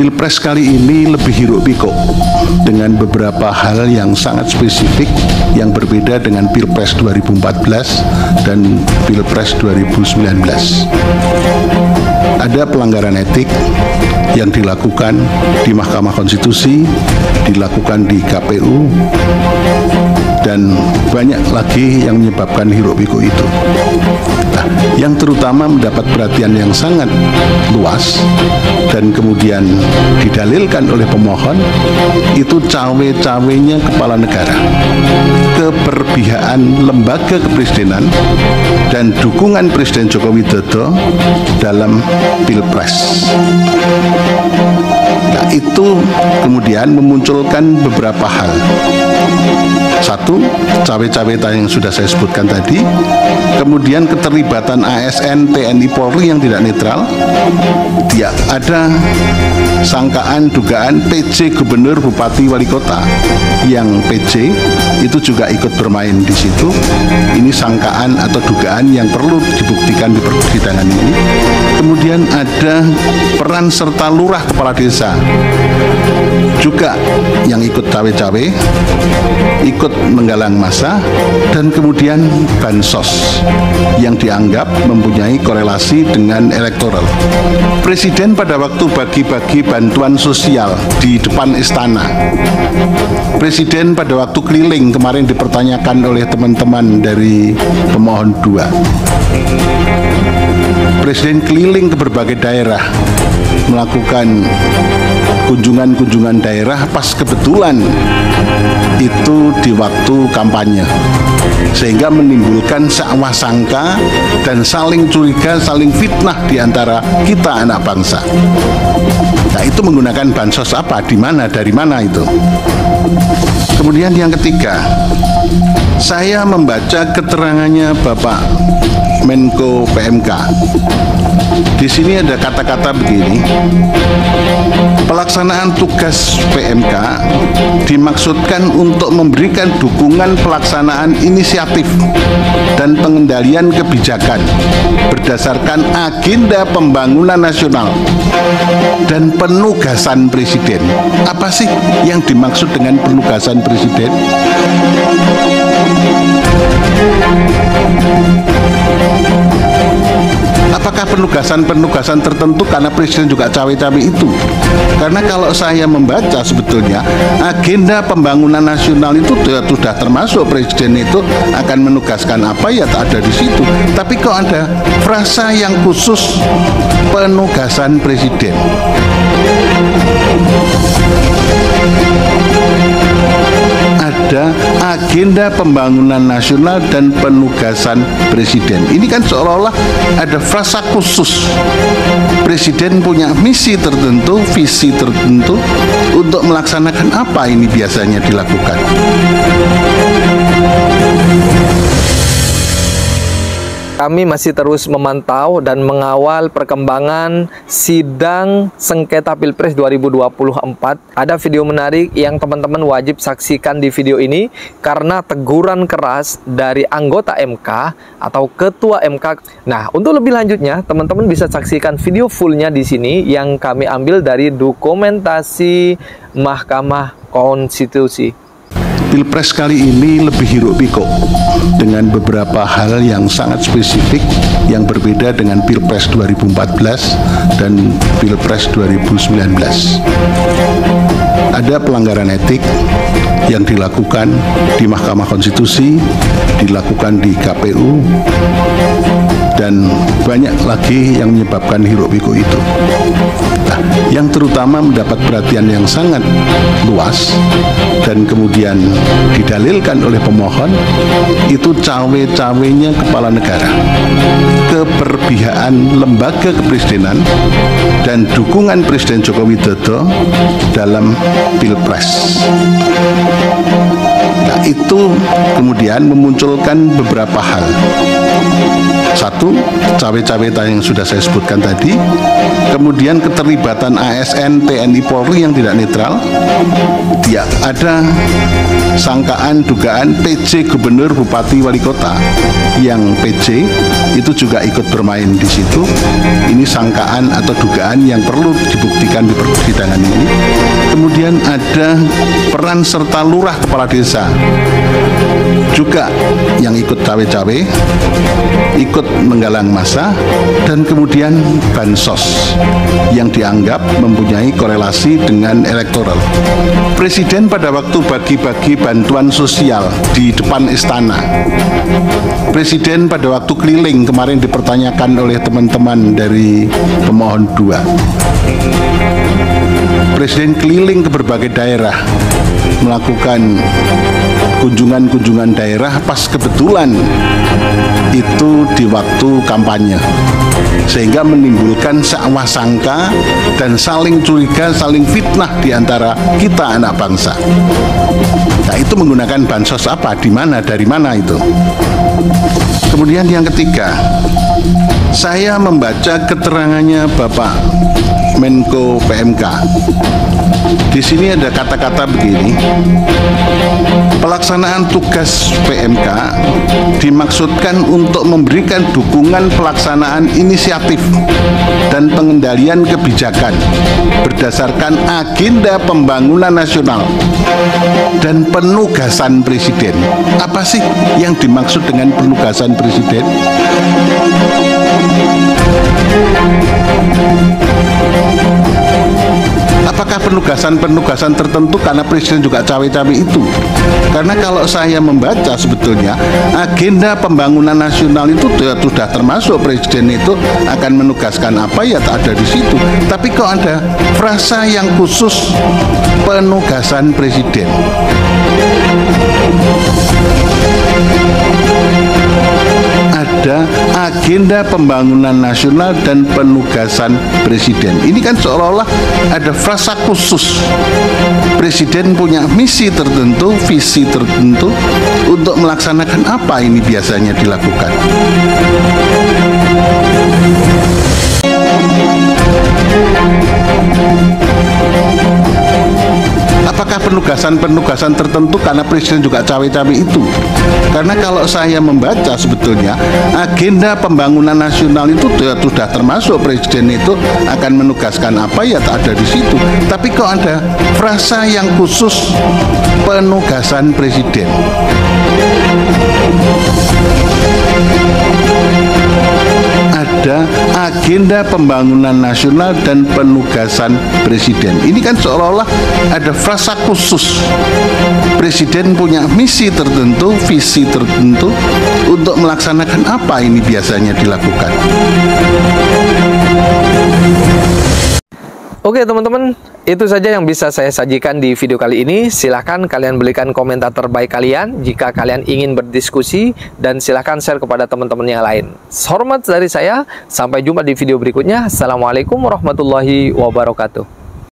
Pilpres kali ini lebih hiruk-pikuk dengan beberapa hal yang sangat spesifik yang berbeda dengan Pilpres 2014 dan Pilpres 2019. Ada pelanggaran etik yang dilakukan di Mahkamah Konstitusi, dilakukan di KPU, dan banyak lagi yang menyebabkan hiruk-pikuk itu. Nah, yang terutama mendapat perhatian yang sangat luas dan kemudian didalilkan oleh pemohon itu cawe-cawenya kepala negara, keberpihakan lembaga kepresidenan dan dukungan Presiden Joko Widodo dalam Pilpres. Nah, itu kemudian memunculkan beberapa hal. Satu, cawe-cawe yang sudah saya sebutkan tadi, kemudian keterlibatan ASN, TNI, Polri yang tidak netral, ada sangkaan, dugaan PJ Gubernur, Bupati, Wali Kota yang PJ itu juga ikut bermain di situ. Ini sangkaan atau dugaan yang perlu dibuktikan di persidangan ini. Kemudian ada peran serta lurah kepala desa juga yang ikut cawe-cawe, ikut menggalang massa, dan kemudian bansos yang dianggap mempunyai korelasi dengan elektoral. Presiden pada waktu bagi-bagi bantuan sosial di depan istana, Presiden pada waktu keliling kemarin dipertanyakan oleh teman-teman dari pemohon 2. Presiden keliling ke berbagai daerah melakukan kunjungan-kunjungan daerah pas kebetulan itu di waktu kampanye, sehingga menimbulkan seawah sangka dan saling curiga, saling fitnah di antara kita anak bangsa. Nah, itu menggunakan bansos apa, di mana, dari mana itu. Kemudian yang ketiga, saya membaca keterangannya Bapak Menko PMK. Di sini ada kata-kata begini: pelaksanaan tugas PMK dimaksudkan untuk memberikan dukungan pelaksanaan inisiatif dan pengendalian kebijakan berdasarkan agenda pembangunan nasional dan penugasan Presiden. Apa sih yang dimaksud dengan penugasan Presiden? Apakah penugasan-penugasan tertentu karena Presiden juga cawe-cawe itu? Karena kalau saya membaca sebetulnya agenda pembangunan nasional itu sudah termasuk Presiden itu akan menugaskan apa ya tak ada di situ. Tapi kok ada frasa yang khusus penugasan Presiden? Ada agenda pembangunan nasional dan penugasan Presiden. Ini kan seolah-olah ada frasa khusus. Presiden punya misi tertentu, visi tertentu untuk melaksanakan apa ini biasanya dilakukan. Kami masih terus memantau dan mengawal perkembangan sidang sengketa Pilpres 2024. Ada video menarik yang teman-teman wajib saksikan di video ini karena teguran keras dari anggota MK atau ketua MK. Nah, untuk lebih lanjutnya, teman-teman bisa saksikan video fullnya di sini yang kami ambil dari dokumentasi Mahkamah Konstitusi. Pilpres kali ini lebih hiruk-pikuk dengan beberapa hal yang sangat spesifik yang berbeda dengan Pilpres 2014 dan Pilpres 2019. Ada pelanggaran etik yang dilakukan di Mahkamah Konstitusi, dilakukan di KPU, dan banyak lagi yang menyebabkan hiruk-pikuk itu. Nah, yang terutama mendapat perhatian yang sangat luas dan kemudian didalilkan oleh pemohon itu cawe-cawenya kepala negara, keberpihakan lembaga kepresidenan dan dukungan Presiden Joko Widodo dalam Pilpres. Nah, itu kemudian memunculkan beberapa hal. Satu, cawe-cawe yang sudah saya sebutkan tadi, kemudian keterlibatan ASN, TNI, Polri yang tidak netral. Ya, ada sangkaan dugaan PJ Gubernur, Bupati, Wali Kota yang PJ itu juga ikut bermain di situ. Ini sangkaan atau dugaan yang perlu dibuktikan di persidangan ini. Kemudian ada peran serta lurah kepala desa juga yang ikut cawe-cawe, ikut menggalang massa, dan kemudian bansos yang dianggap mempunyai korelasi dengan elektoral. Presiden pada waktu bagi-bagi bantuan sosial di depan istana, Presiden pada waktu keliling kemarin dipertanyakan oleh teman-teman dari pemohon 2. Presiden keliling ke berbagai daerah melakukan kunjungan-kunjungan daerah pas kebetulan itu di waktu kampanye, sehingga menimbulkan sangka sangka dan saling curiga, saling fitnah di antara kita anak bangsa. Nah, itu menggunakan bansos apa, di mana, dari mana itu. Kemudian yang ketiga, saya membaca keterangannya Bapak Menko PMK. Di sini ada kata-kata begini: pelaksanaan tugas PMK dimaksudkan untuk memberikan dukungan pelaksanaan inisiatif dan pengendalian kebijakan berdasarkan agenda pembangunan nasional dan penugasan Presiden. Apa sih yang dimaksud dengan penugasan Presiden? Apakah penugasan-penugasan tertentu karena Presiden juga cawe-cawe itu? Karena kalau saya membaca sebetulnya agenda pembangunan nasional itu sudah termasuk Presiden itu akan menugaskan apa ya ada di situ. Tapi kok ada frasa yang khusus penugasan Presiden? Ada agenda pembangunan nasional dan penugasan Presiden. Ini kan seolah-olah ada frasa khusus. Presiden punya misi tertentu, visi tertentu untuk melaksanakan apa ini biasanya dilakukan. Apakah penugasan-penugasan tertentu karena Presiden juga cawe-cawe itu? Karena kalau saya membaca sebetulnya agenda pembangunan nasional itu sudah termasuk Presiden itu akan menugaskan apa ya ada di situ. Tapi kok ada frasa yang khusus penugasan Presiden? Ada agenda pembangunan nasional dan penugasan Presiden. Ini kan seolah-olah ada frasa khusus. Presiden punya misi tertentu, visi tertentu untuk melaksanakan apa ini biasanya dilakukan. Oke teman-teman, itu saja yang bisa saya sajikan di video kali ini. Silahkan kalian berikan komentar terbaik kalian jika kalian ingin berdiskusi, dan silahkan share kepada teman-teman yang lain. Hormat dari saya, sampai jumpa di video berikutnya. Assalamualaikum warahmatullahi wabarakatuh.